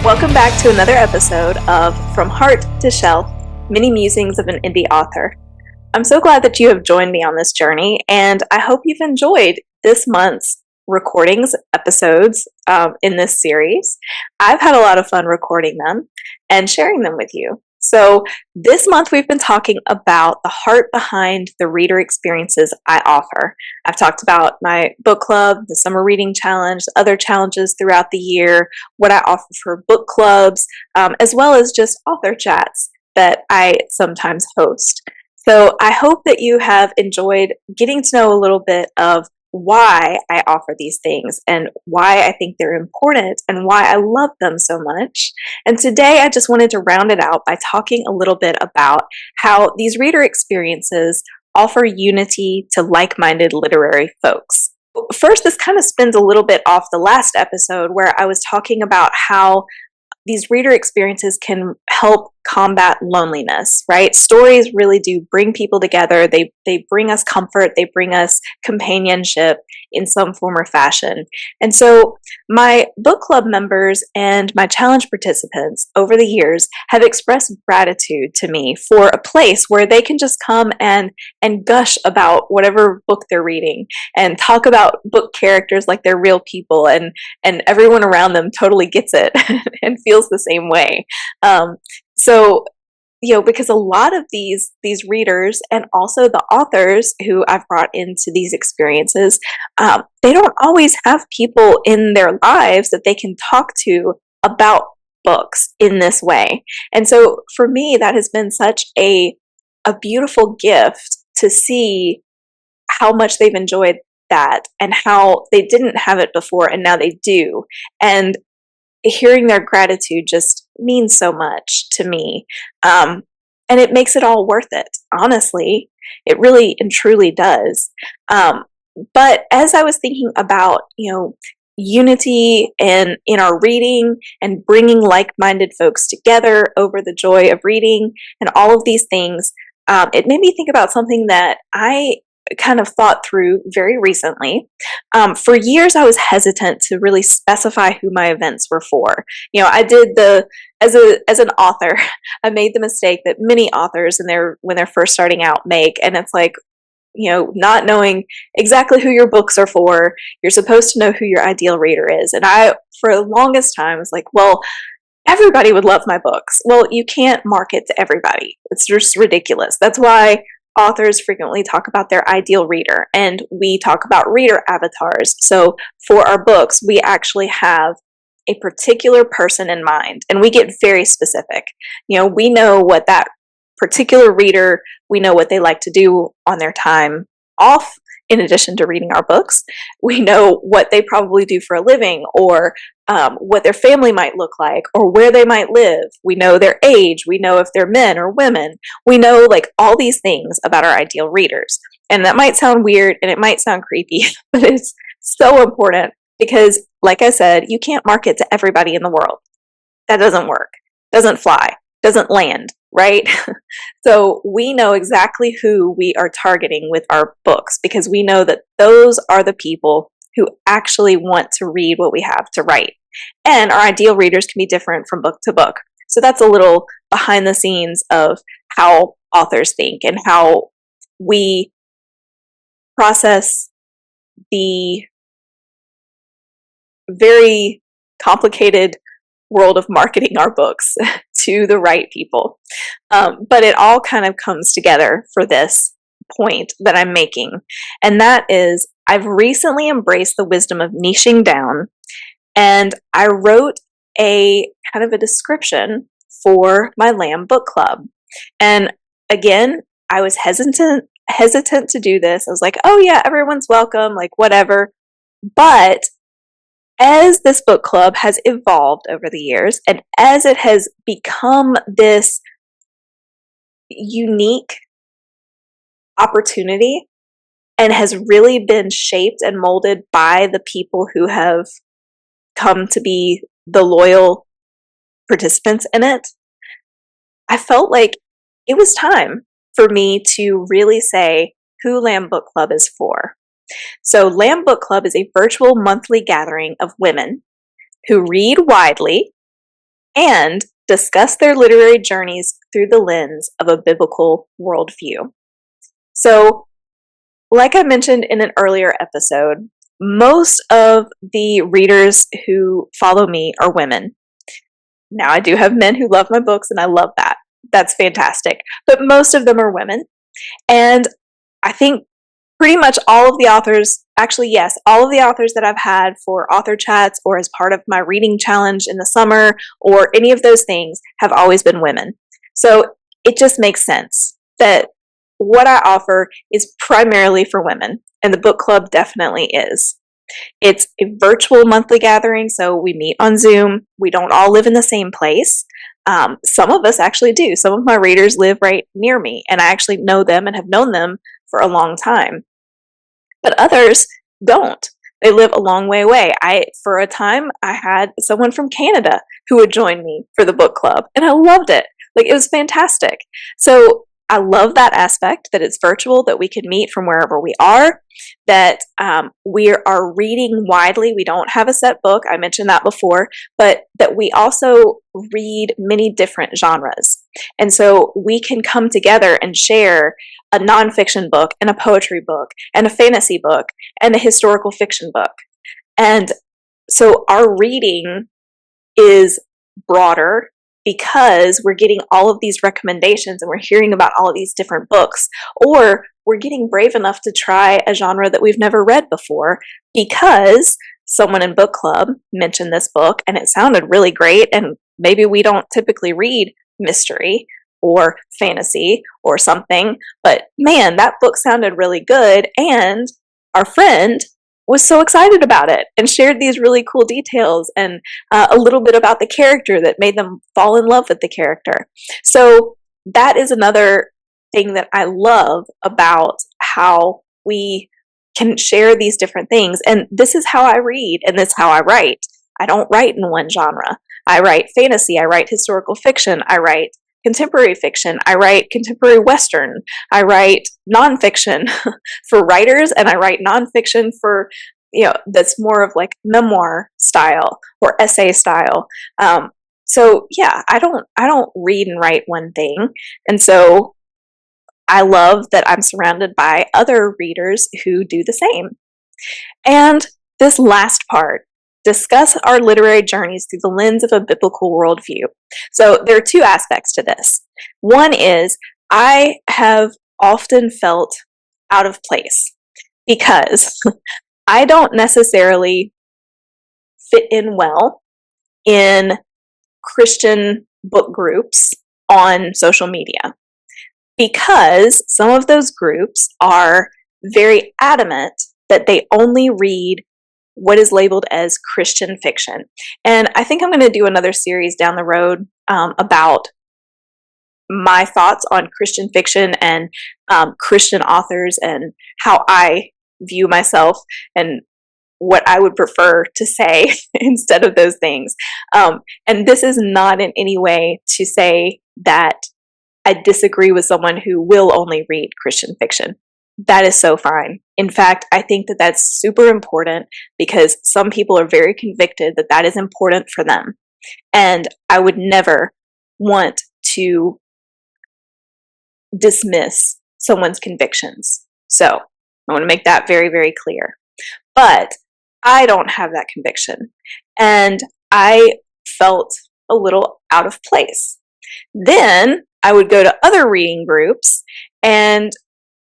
Welcome back to another episode of From Heart to Shelf, MiniMusings of an Indie Author. I'm so glad that you have joined me on this journey, and I hope you've enjoyed this month's recordings episodes in this series. I've had a lot of fun recording them and sharing them with you. So this month we've been talking about the heart behind the reader experiences I offer. I've talked about my book club, the summer reading challenge, other challenges throughout the year, what I offer for book clubs, as well as just author chats that I sometimes host. So I hope that you have enjoyed getting to know a little bit of why I offer these things and why I think they're important and why I love them so much. And today I just wanted to round it out by talking a little bit about how these reader experiences offer unity to like-minded literary folks. First, this kind of spins a little bit off the last episode where I was talking about how these reader experiences can help combat loneliness, right? Stories really do bring people together. They bring us comfort. They bring us companionship in some form or fashion. And so my book club members and my challenge participants over the years have expressed gratitude to me for a place where they can just come and gush about whatever book they're reading and talk about book characters like they're real people, and everyone around them totally gets it and feels the same way. So, because a lot of these readers and also the authors who I've brought into these experiences, they don't always have people in their lives that they can talk to about books in this way. And so for me, that has been such a beautiful gift to see how much they've enjoyed that and how they didn't have it before and now they do. And hearing their gratitude just means so much to me. And it makes it all worth it, honestly. It really and truly does. But as I was thinking about, unity in our reading and bringing like-minded folks together over the joy of reading and all of these things, it made me think about something that I kind of thought through very recently. For years, I was hesitant to really specify who my events were for. I did as an author, I made the mistake that many authors when they're first starting out make, and it's like, not knowing exactly who your books are for. You're supposed to know who your ideal reader is. And I, for the longest time, was like, well, everybody would love my books. Well, you can't market to everybody. It's just ridiculous. That's why authors frequently talk about their ideal reader, and we talk about reader avatars. So for our books, we actually have a particular person in mind, and we get very specific. We know what that particular reader, we know what they like to do on their time off, in addition to reading our books. We know what they probably do for a living, or what their family might look like, or where they might live. We know their age. We know if they're men or women. We know all these things about our ideal readers. And that might sound weird and it might sound creepy, but it's so important because, like I said, you can't market to everybody in the world. That doesn't work, doesn't fly, doesn't land, right? So we know exactly who we are targeting with our books because we know that those are the people who actually want to read what we have to write. And our ideal readers can be different from book to book. So that's a little behind the scenes of how authors think and how we process the very complicated world of marketing our books to the right people. But it all kind of comes together for this point that I'm making. And that is, I've recently embraced the wisdom of niching down, and I wrote a kind of a description for my Lamb book club. And again, I was hesitant to do this. I was like, oh yeah, everyone's welcome, whatever. But as this book club has evolved over the years, and as it has become this unique opportunity and has really been shaped and molded by the people who have come to be the loyal participants in it, I felt like it was time for me to really say who Lamb Book Club is for. So Lamb Book Club is a virtual monthly gathering of women who read widely and discuss their literary journeys through the lens of a biblical worldview. So, like I mentioned in an earlier episode, most of the readers who follow me are women. Now, I do have men who love my books, and I love that. That's fantastic. But most of them are women. And I think pretty much all of the authors, actually, yes, all of the authors that I've had for author chats or as part of my reading challenge in the summer or any of those things have always been women. So it just makes sense that what I offer is primarily for women, and the book club definitely is. It's a virtual monthly gathering, so we meet on Zoom. We don't all live in the same place. Some of us actually do. Some of my readers live right near me, and I actually know them and have known them for a long time. But others don't. They live a long way away. For a time, I had someone from Canada who would join me for the book club, and I loved it. Like, it was fantastic. So I love that aspect, that it's virtual, that we can meet from wherever we are, that we are reading widely. We don't have a set book. I mentioned that before, but that we also read many different genres. And so we can come together and share a nonfiction book and a poetry book and a fantasy book and a historical fiction book. And so our reading is broader because we're getting all of these recommendations and we're hearing about all of these different books, or we're getting brave enough to try a genre that we've never read before because someone in book club mentioned this book and it sounded really great, and maybe we don't typically read mystery or fantasy or something, but man, that book sounded really good, and our friend was so excited about it and shared these really cool details and a little bit about the character that made them fall in love with the character. So that is another thing that I love about how we can share these different things. And this is how I read, and this is how I write. I don't write in one genre. I write fantasy, I write historical fiction, I write contemporary fiction, I write contemporary Western, I write nonfiction for writers, and I write nonfiction for, that's more of like memoir style or essay style. So yeah, I don't read and write one thing. And so I love that I'm surrounded by other readers who do the same. And this last part, discuss our literary journeys through the lens of a biblical worldview. So there are two aspects to this. One is I have often felt out of place because I don't necessarily fit in well in Christian book groups on social media, because some of those groups are very adamant that they only read what is labeled as Christian fiction. And I think I'm going to do another series down the road about my thoughts on Christian fiction and Christian authors and how I view myself and what I would prefer to say instead of those things. And this is not in any way to say that I disagree with someone who will only read Christian fiction. That is so fine. In fact, I think that that's super important because some people are very convicted that that is important for them. And I would never want to dismiss someone's convictions. So I want to make that very, very clear. But I don't have that conviction. And I felt a little out of place. Then I would go to other reading groups and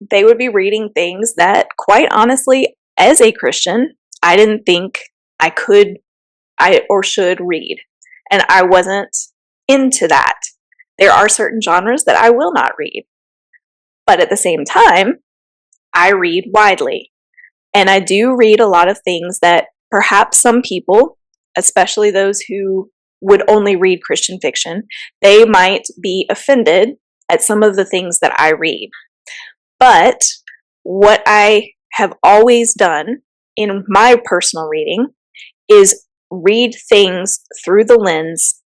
they would be reading things that, quite honestly, as a Christian, I didn't think I could or should read. And I wasn't into that. There are certain genres that I will not read. But at the same time, I read widely. And I do read a lot of things that perhaps some people, especially those who would only read Christian fiction, they might be offended at some of the things that I read. But what I have always done in my personal reading is read things through the lens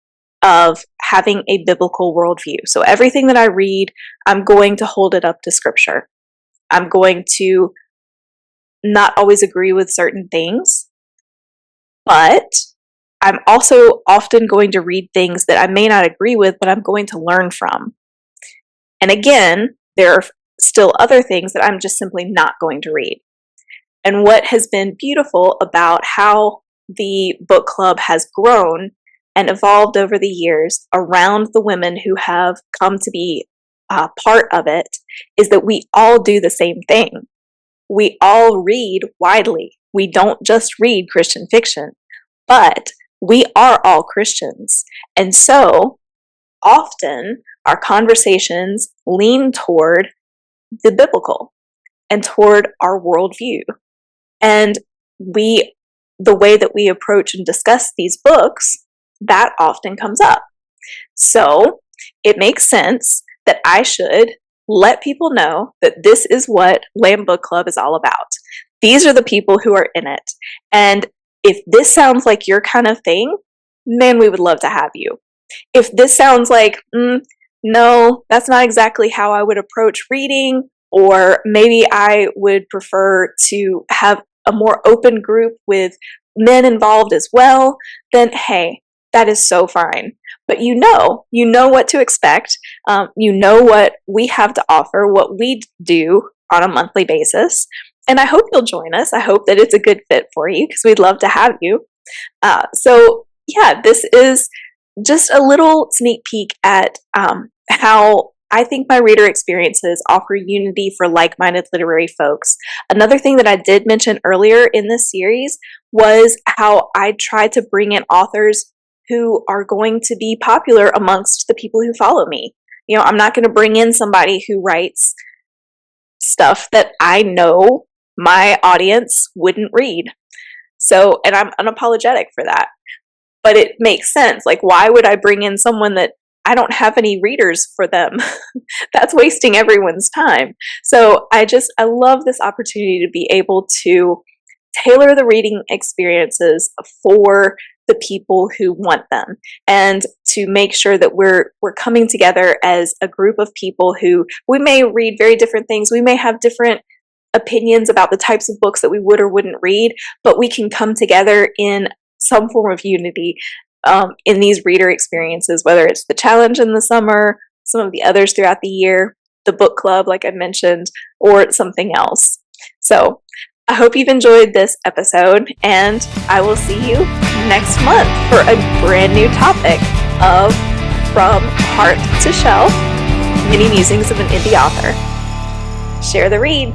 of having a biblical worldview. So everything that I read, I'm going to hold it up to Scripture. I'm going to not always agree with certain things, but I'm also often going to read things that I may not agree with, but I'm going to learn from. And again, there are still other things that I'm just simply not going to read. And what has been beautiful about how the book club has grown and evolved over the years around the women who have come to be part of it is that we all do the same thing. We all read widely. We don't just read Christian fiction, but we are all Christians. And so often our conversations lean toward the biblical and toward our worldview. And the way that we approach and discuss these books, that often comes up. So it makes sense that I should let people know that this is what Lamb Book Club is all about. These are the people who are in it. And if this sounds like your kind of thing, man, we would love to have you. If this sounds like, no, that's not exactly how I would approach reading, or maybe I would prefer to have a more open group with men involved as well, then hey, that is so fine. But you know what to expect. You know what we have to offer, what we do on a monthly basis. And I hope you'll join us. I hope that it's a good fit for you because we'd love to have you. So yeah, this is just a little sneak peek at how I think my reader experiences offer unity for like-minded literary folks. Another thing that I did mention earlier in this series was how I try to bring in authors who are going to be popular amongst the people who follow me. I'm not going to bring in somebody who writes stuff that I know my audience wouldn't read. So, and I'm unapologetic for that. But it makes sense. Like, why would I bring in someone that I don't have any readers for them? That's wasting everyone's time. So I love this opportunity to be able to tailor the reading experiences for the people who want them, and to make sure that we're coming together as a group of people who we may read very different things. We may have different opinions about the types of books that we would or wouldn't read, but we can come together in some form of unity in these reader experiences, whether it's the challenge in the summer, some of the others throughout the year, the book club, like I mentioned, or something else. So I hope you've enjoyed this episode, and I will see you next month for a brand new topic of From Heart to Shelf, Mini Musings of an Indie Author. Share the read.